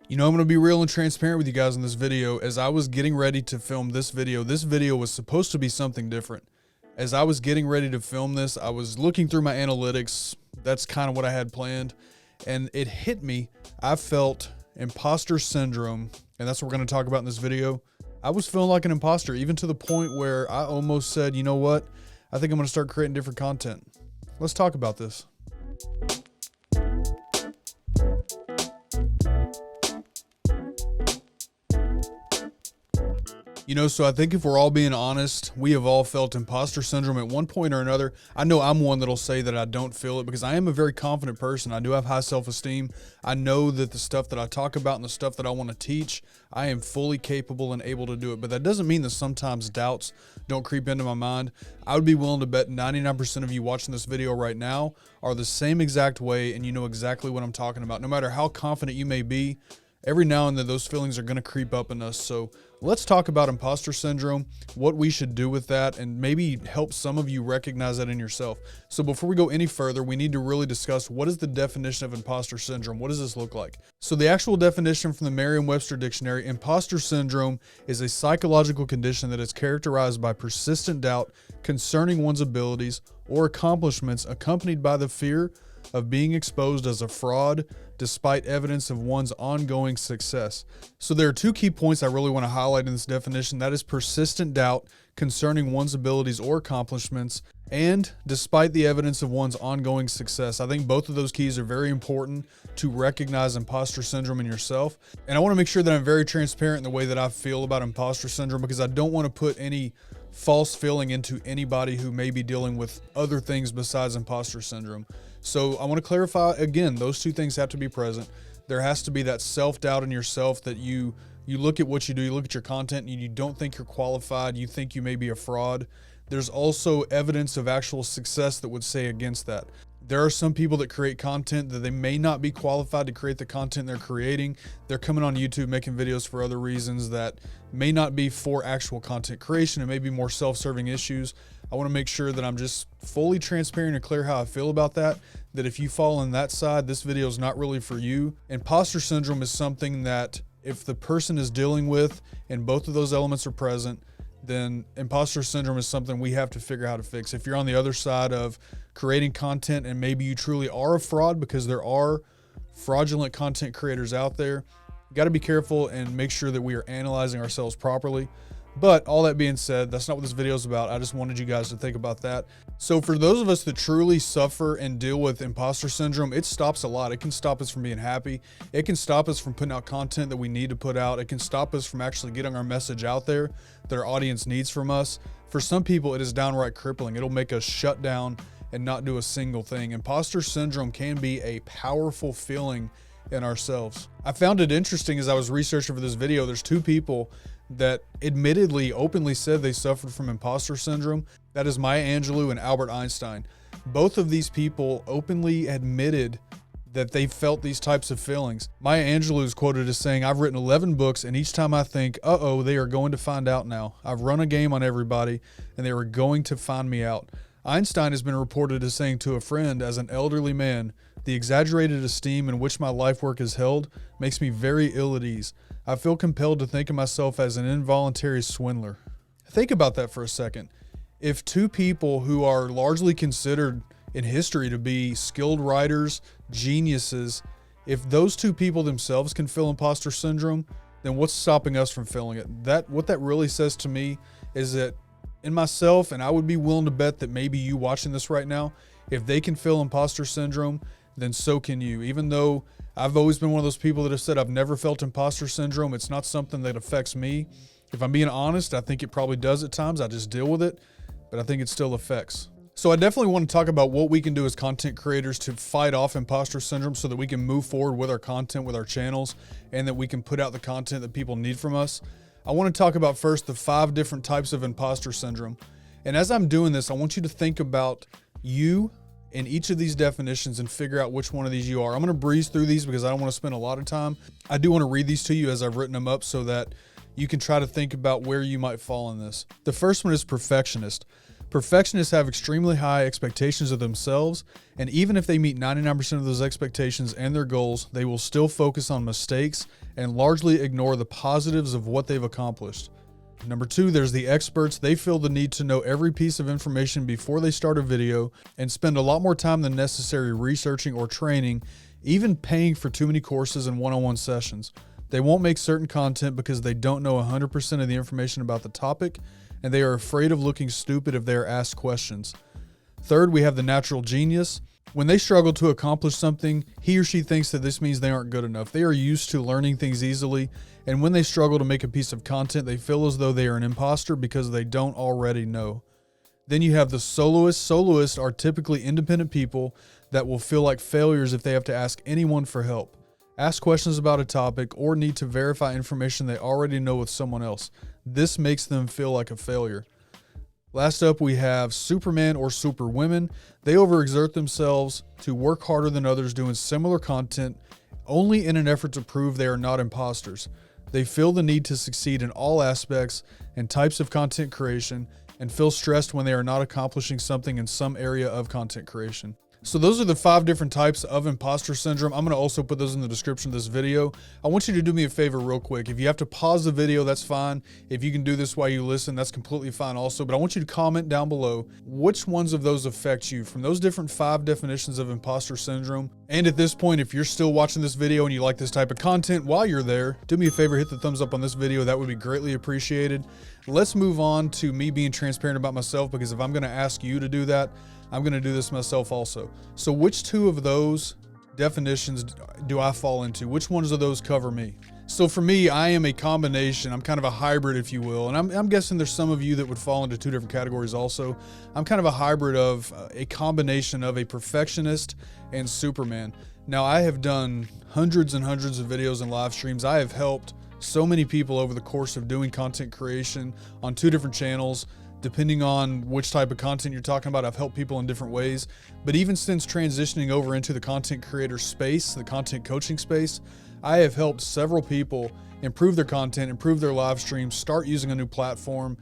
You know, I'm going to be real and transparent with you guys in this video. As I was getting ready to film this video was supposed to be something different. As I was getting ready to film this, I was looking through my analytics. That's kind of what I had planned. And it hit me. I felt imposter syndrome. And that's what we're going to talk about in this video. I was feeling like an imposter, even to the point where I almost said, you know what? I think I'm going to start creating different content. Let's talk about this. You know, so I think if we're all being honest, we have all felt imposter syndrome at one point or another. I know I'm one that'll say that I don't feel it because I am a very confident person. I do have high self-esteem. I know that the stuff that I talk about and the stuff that I want to teach, I am fully capable and able to do it. But that doesn't mean that sometimes doubts don't creep into my mind. I would be willing to bet 99% of you watching this video right now are the same exact way, and you know exactly what I'm talking about. No matter how confident you may be, every now and then those feelings are going to creep up in us. So let's talk about imposter syndrome, what we should do with that, and maybe help some of you recognize that in yourself. So before we go any further, we need to really discuss what is the definition of imposter syndrome? What does this look like? So the actual definition from the Merriam-Webster dictionary, imposter syndrome is a psychological condition that is characterized by persistent doubt concerning one's abilities or accomplishments, accompanied by the fear of being exposed as a fraud despite evidence of one's ongoing success. So there are two key points I really want to highlight in this definition. That is persistent doubt concerning one's abilities or accomplishments, and despite the evidence of one's ongoing success. I think both of those keys are very important to recognize imposter syndrome in yourself. And I want to make sure that I'm very transparent in the way that I feel about imposter syndrome, because I don't want to put any false feeling into anybody who may be dealing with other things besides imposter syndrome. So I want to clarify again, those two things have to be present. There has to be that self-doubt in yourself that you look at what you do, you look at your content and you don't think you're qualified, you think you may be a fraud. There's also evidence of actual success that would say against that. There are some people that create content that they may not be qualified to create the content they're creating. They're coming on YouTube making videos for other reasons that may not be for actual content creation. It may be more self-serving issues. I want to make sure that I'm just fully transparent and clear how I feel about that if you fall on that side, this video is not really for you. Imposter syndrome is something that if the person is dealing with and both of those elements are present, then imposter syndrome is something we have to figure out how to fix. If you're on the other side of creating content and maybe you truly are a fraud, because there are fraudulent content creators out there, you got to be careful and make sure that we are analyzing ourselves properly. But all that being said, that's not what this video is about. I just wanted you guys to think about that. So for those of us that truly suffer and deal with imposter syndrome, it stops a lot. It can stop us from being happy. It can stop us from putting out content that we need to put out. It can stop us from actually getting our message out there that our audience needs from us. For some people, it is downright crippling. It'll make us shut down and not do a single thing. Imposter syndrome can be a powerful feeling in ourselves. I found it interesting as I was researching for this video. There's two people that admittedly openly said they suffered from imposter syndrome. That is Maya Angelou and Albert Einstein. Both of these people openly admitted that they felt these types of feelings. Maya Angelou is quoted as saying, "I've written 11 books, and each time I think, uh-oh, they are going to find out now. I've run a game on everybody, and they are going to find me out." Einstein has been reported as saying to a friend, as an elderly man, "The exaggerated esteem in which my life work is held makes me very ill at ease. I feel compelled to think of myself as an involuntary swindler." Think about that for a second. If two people who are largely considered in history to be skilled writers, geniuses, if those two people themselves can feel imposter syndrome, then what's stopping us from feeling it? What that really says to me is that in myself, and I would be willing to bet that maybe you watching this right now, if they can feel imposter syndrome, then so can you. Even though I've always been one of those people that have said I've never felt imposter syndrome, it's not something that affects me. If I'm being honest, I think it probably does at times. I just deal with it, but I think it still affects. So I definitely want to talk about what we can do as content creators to fight off imposter syndrome so that we can move forward with our content, with our channels, and that we can put out the content that people need from us. I want to talk about first the 5 different types of imposter syndrome. And as I'm doing this, I want you to think about you in each of these definitions and figure out which one of these you are. I'm going to breeze through these because I don't want to spend a lot of time. I do want to read these to you as I've written them up so that you can try to think about where you might fall in this. The first one is perfectionist. Perfectionists have extremely high expectations of themselves, and even if they meet 99% of those expectations and their goals, they will still focus on mistakes and largely ignore the positives of what they've accomplished. Number 2, there's the experts. They feel the need to know every piece of information before they start a video and spend a lot more time than necessary researching or training, even paying for too many courses and one-on-one sessions. They won't make certain content because they don't know 100% of the information about the topic, and they are afraid of looking stupid if they are asked questions. Third, we have the natural genius. When they struggle to accomplish something, he or she thinks that this means they aren't good enough. They are used to learning things easily, and when they struggle to make a piece of content, they feel as though they are an imposter because they don't already know. Then you have the soloists. Soloists are typically independent people that will feel like failures if they have to ask anyone for help, ask questions about a topic, or need to verify information they already know with someone else. This makes them feel like a failure. Last up, we have Superman or Superwomen. They overexert themselves to work harder than others doing similar content, only in an effort to prove they are not imposters. They feel the need to succeed in all aspects and types of content creation and feel stressed when they are not accomplishing something in some area of content creation. So those are the 5 different types of imposter syndrome. I'm going to also put those in the description of this video. I want you to do me a favor real quick. If you have to pause the video, that's fine. If you can do this while you listen, that's completely fine also. But I want you to comment down below which ones of those affect you from those different 5 definitions of imposter syndrome. And at this point, if you're still watching this video and you like this type of content while you're there, do me a favor, hit the thumbs up on this video. That would be greatly appreciated. Let's move on to me being transparent about myself, because if I'm going to ask you to do that, I'm going to do this myself also. So which 2 of those definitions do I fall into? Which ones of those cover me? So for me, I am a combination. I'm kind of a hybrid, if you will. And I'm guessing there's some of you that would fall into 2 different categories also. I'm kind of a hybrid of a combination of a perfectionist and Superman. Now, I have done hundreds and hundreds of videos and live streams. I have helped so many people over the course of doing content creation on 2 different channels. Depending on which type of content you're talking about, I've helped people in different ways. But even since transitioning over into the content creator space, the content coaching space, I have helped several people improve their content, improve their live streams, start using a new platform.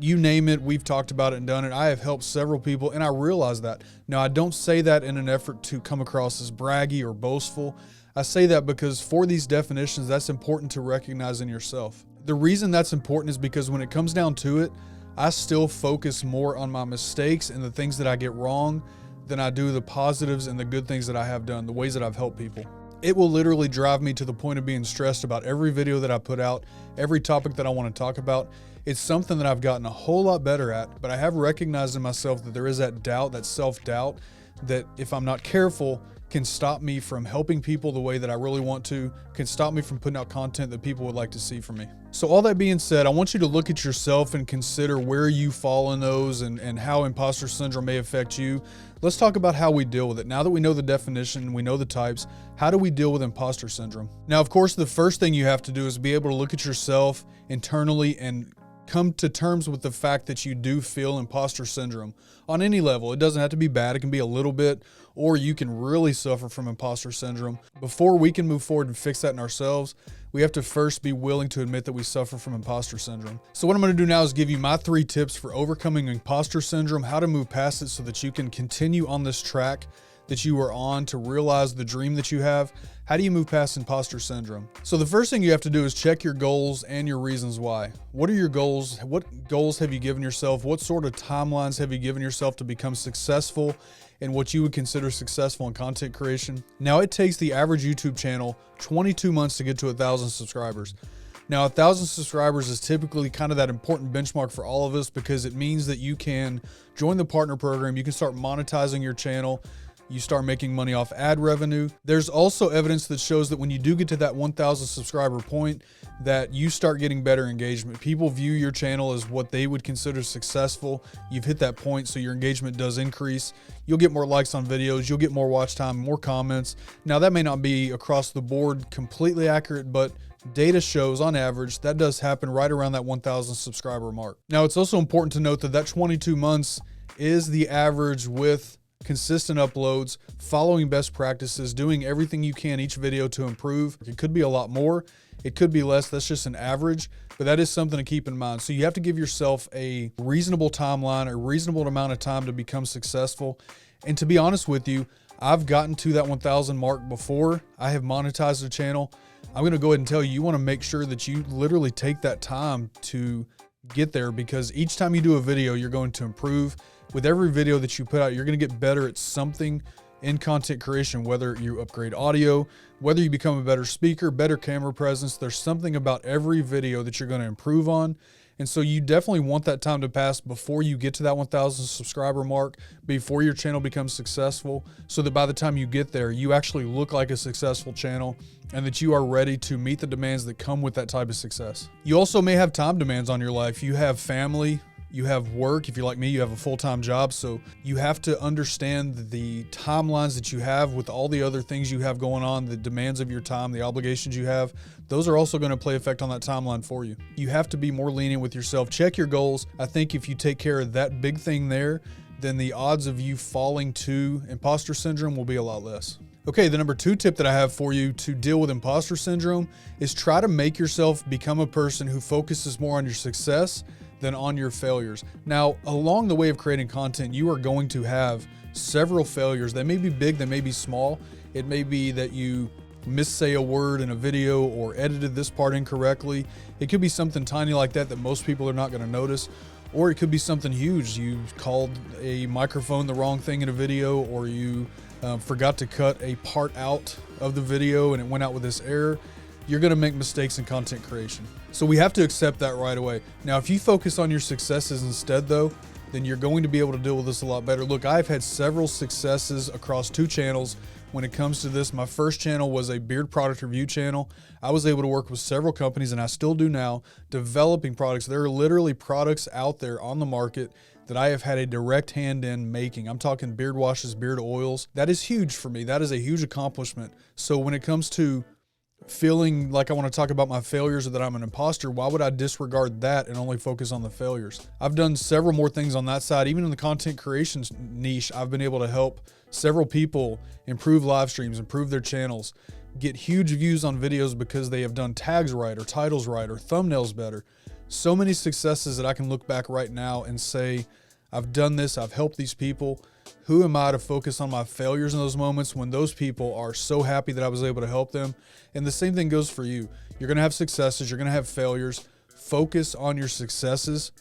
You name it, we've talked about it and done it. I have helped several people, and I realize that. Now, I don't say that in an effort to come across as braggy or boastful. I say that because for these definitions, that's important to recognize in yourself. The reason that's important is because when it comes down to it, I still focus more on my mistakes and the things that I get wrong than I do the positives and the good things that I have done, the ways that I've helped people. It will literally drive me to the point of being stressed about every video that I put out, every topic that I want to talk about. It's something that I've gotten a whole lot better at, but I have recognized in myself that there is that doubt, that self-doubt, that if I'm not careful, can stop me from helping people the way that I really want to, can stop me from putting out content that people would like to see from me. So all that being said, I want you to look at yourself and consider where you fall in those and how imposter syndrome may affect you. Let's talk about how we deal with it. Now that we know the definition, we know the types, how do we deal with imposter syndrome? Now, of course, the first thing you have to do is be able to look at yourself internally and come to terms with the fact that you do feel imposter syndrome on any level. It doesn't have to be bad. It can be a little bit, or you can really suffer from imposter syndrome. Before we can move forward and fix that in ourselves, we have to first be willing to admit that we suffer from imposter syndrome. So what I'm going to do now is give you my 3 tips for overcoming imposter syndrome, how to move past it so that you can continue on this track that you are on to realize the dream that you have. How do you move past imposter syndrome? So the first thing you have to do is check your goals and your reasons why. What are your goals? What goals have you given yourself? What sort of timelines have you given yourself to become successful in what you would consider successful in content creation? Now, it takes the average YouTube channel 22 months to get to 1,000 subscribers. Now, 1,000 subscribers is typically kind of that important benchmark for all of us, because it means that you can join the partner program, you can start monetizing your channel, you start making money off ad revenue. There's also evidence that shows that when you do get to that 1,000 subscriber point, that you start getting better engagement. People view your channel as what they would consider successful. You've hit that point, so your engagement does increase. You'll get more likes on videos, you'll get more watch time, more comments. Now, that may not be across the board completely accurate, but data shows on average that does happen right around that 1,000 subscriber mark. Now, it's also important to note that that 22 months is the average with consistent uploads, following best practices, doing everything you can each video to improve. It could be a lot more, it could be less, that's just an average, but that is something to keep in mind. So you have to give yourself a reasonable timeline, a reasonable amount of time to become successful. And to be honest with you, I've gotten to that 1,000 mark before. I have monetized the channel. I'm going to go ahead and tell you, you want to make sure that you literally take that time to get there, because each time you do a video, you're going to improve. With every video that you put out, you're going to get better at something in content creation, whether you upgrade audio, whether you become a better speaker, better camera presence. There's something about every video that you're going to improve on. And so you definitely want that time to pass before you get to that 1,000 subscriber mark, before your channel becomes successful, so that by the time you get there, you actually look like a successful channel and that you are ready to meet the demands that come with that type of success. You also may have time demands on your life. You have family, you have work. If you're like me, you have a full-time job. So you have to understand the timelines that you have with all the other things you have going on, the demands of your time, the obligations you have. Those are also going to play effect on that timeline for you. You have to be more lenient with yourself. Check your goals. I think if you take care of that big thing there, then the odds of you falling to imposter syndrome will be a lot less. Okay, the number 2 tip that I have for you to deal with imposter syndrome is try to make yourself become a person who focuses more on your success than on your failures. Now, along the way of creating content, you are going to have several failures. They may be big, they may be small. It may be that you missay a word in a video or edited this part incorrectly. It could be something tiny like that that most people are not going to notice. Or it could be something huge. You called a microphone the wrong thing in a video, or you forgot to cut a part out of the video and it went out with this error. You're going to make mistakes in content creation. So we have to accept that right away. Now, if you focus on your successes instead though, then you're going to be able to deal with this a lot better. Look, I've had several successes across 2 channels when it comes to this. My first channel was a beard product review channel. I was able to work with several companies, and I still do now, developing products. There are literally products out there on the market that I have had a direct hand in making. I'm talking beard washes, beard oils. That is huge for me. That is a huge accomplishment. So when it comes to feeling like I want to talk about my failures or that I'm an imposter, why would I disregard that and only focus on the failures? I've done several more things on that side. Even in the content creation niche, I've been able to help several people improve live streams, improve their channels, get huge views on videos because they have done tags right or titles right or thumbnails better. So many successes that I can look back right now and say, I've done this, I've helped these people. Who am I to focus on my failures in those moments when those people are so happy that I was able to help them? And the same thing goes for you. You're going to have successes, you're going to have failures. Focus on your successes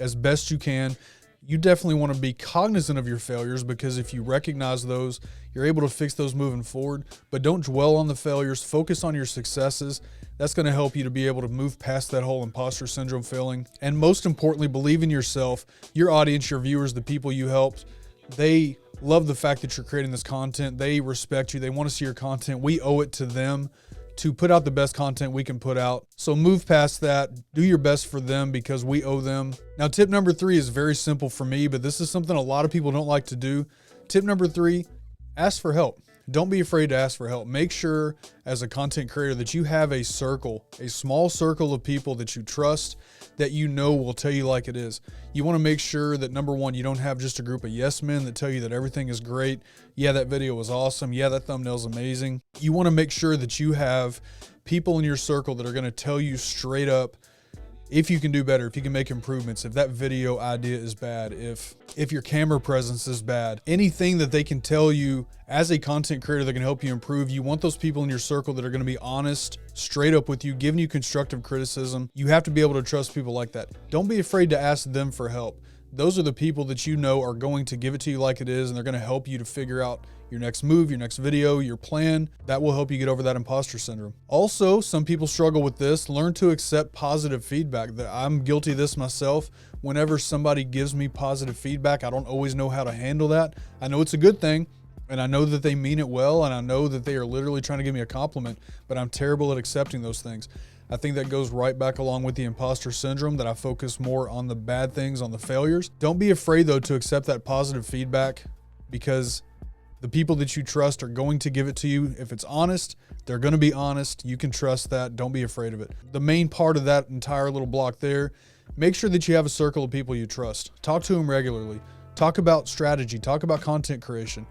as best you can. You definitely want to be cognizant of your failures, because if you recognize those, you're able to fix those moving forward. But don't dwell on the failures. Focus on your successes. That's going to help you to be able to move past that whole imposter syndrome feeling. And most importantly, believe in yourself. Your audience, your viewers, the people you helped, they love the fact that you're creating this content. They respect you. They want to see your content. We owe it to them to put out the best content we can put out. So move past that. Do your best for them because we owe them. Now, tip number 3 is very simple for me, but this is something a lot of people don't like to do. Tip number 3, ask for help. Don't be afraid to ask for help. Make sure as a content creator that you have a circle, a small circle of people that you trust, that you know will tell you like it is. You want to make sure that, number 1, you don't have just a group of yes men that tell you that everything is great. Yeah, that video was awesome. Yeah, that thumbnail's amazing. You want to make sure that you have people in your circle that are going to tell you straight up if you can do better, if you can make improvements, if that video idea is bad, if your camera presence is bad, anything that they can tell you as a content creator that can help you improve. You want those people in your circle that are going to be honest, straight up with you, giving you constructive criticism. You have to be able to trust people like that. Don't be afraid to ask them for help. Those are the people that you know are going to give it to you like it is, and they're going to help you to figure out your next move, your next video, your plan. That will help you get over that imposter syndrome. Also, some people struggle with this. Learn to accept positive feedback. I'm guilty of this myself. Whenever somebody gives me positive feedback, I don't always know how to handle that. I know it's a good thing, and I know that they mean it well, and I know that they are literally trying to give me a compliment, but I'm terrible at accepting those things. I think that goes right back along with the imposter syndrome, that I focus more on the bad things, on the failures. Don't be afraid though to accept that positive feedback, because the people that you trust are going to give it to you. If it's honest, they're going to be honest. You can trust that. Don't be afraid of it. The main part of that entire little block there, make sure that you have a circle of people you trust. Talk to them regularly. Talk about strategy, talk about content creation.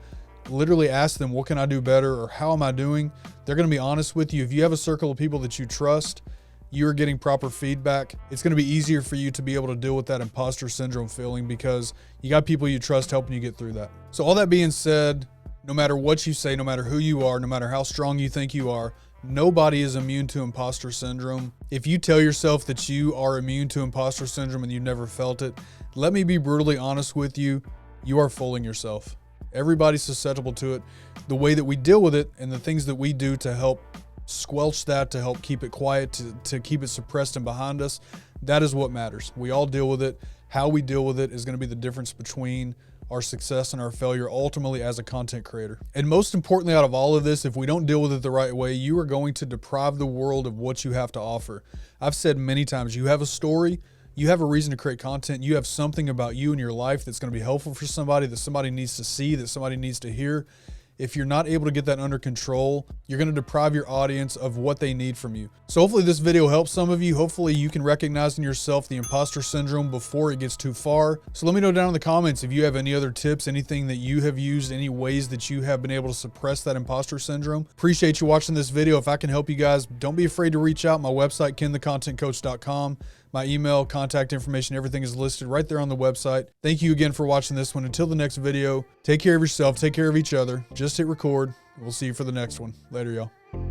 Literally ask them, what can I do better, or how am I doing? They're going to be honest with you. If you have a circle of people that you trust, you are getting proper feedback, it's going to be easier for you to be able to deal with that imposter syndrome feeling because you got people you trust helping you get through that. So all that being said, no matter what you say, no matter who you are, no matter how strong you think you are, nobody is immune to imposter syndrome. If you tell yourself that you are immune to imposter syndrome and you've never felt it, let me be brutally honest with you, you are fooling yourself. Everybody's susceptible to it. The way that we deal with it and the things that we do to help squelch that, to help keep it quiet, to keep it suppressed and behind us, that is what matters. We all deal with it. How we deal with it is going to be the difference between our success and our failure ultimately as a content creator. And most importantly out of all of this, if we don't deal with it the right way, you are going to deprive the world of what you have to offer. I've said many times, you have a story, you have a reason to create content, you have something about you and your life that's going to be helpful for somebody, that somebody needs to see, that somebody needs to hear. If you're not able to get that under control, you're going to deprive your audience of what they need from you. So hopefully this video helps some of you. Hopefully you can recognize in yourself the imposter syndrome before it gets too far. So let me know down in the comments if you have any other tips, anything that you have used, any ways that you have been able to suppress that imposter syndrome. Appreciate you watching this video. If I can help you guys, don't be afraid to reach out. My website, kenthecontentcoach.com. My email, contact information, everything is listed right there on the website. Thank you again for watching this one. Until the next video, take care of yourself, take care of each other. Just hit record. We'll see you for the next one. Later, y'all.